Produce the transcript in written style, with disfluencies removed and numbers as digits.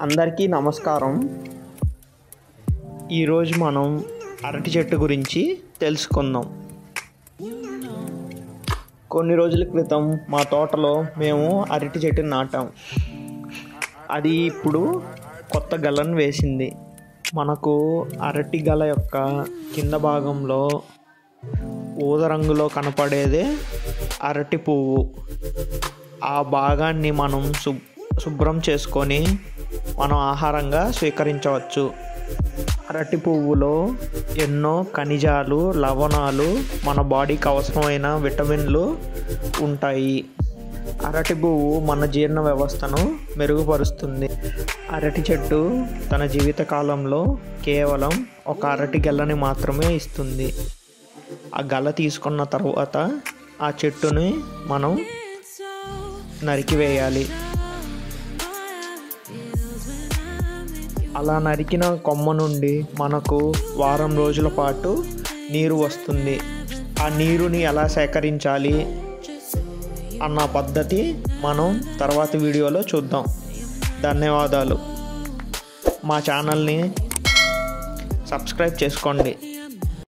అందరికీ నమస్కారం. ఈరోజు మనం అరటి చెట్టు గురించి తెలుసుకుందాం. కొన్ని రోజుల క్రితం మా తోటలో మేము అరటి చెట్టుని నాటాం. అది ఇప్పుడు కొత్త గలను వేసింది. మనకు అరటి గల యొక్క కింద భాగంలో ఊద రంగులో కనపడేదే అరటి పువ్వు. ఆ భాగాన్ని మనం శుభ్రం చేసుకొని మనం ఆహారంగా స్వీకరించవచ్చు. అరటి పువ్వులో ఎన్నో ఖనిజాలు, లవణాలు, మన బాడీకి అవసరమైన విటమిన్లు ఉంటాయి. అరటి పువ్వు మన జీర్ణ వ్యవస్థను మెరుగుపరుస్తుంది. అరటి చెట్టు తన జీవితకాలంలో కేవలం ఒక అరటి గెలని మాత్రమే ఇస్తుంది. ఆ గెల తీసుకున్న తర్వాత ఆ చెట్టుని మనం నరికివేయాలి. అలా నరికిన కొమ్మ నుండి మనకు వారం రోజుల పాటు నీరు వస్తుంది. ఆ నీరుని ఎలా సేకరించాలి అన్న పద్ధతి మనం తర్వాత వీడియోలో చూద్దాం. ధన్యవాదాలు. మా ఛానల్ని సబ్స్క్రైబ్ చేసుకోండి.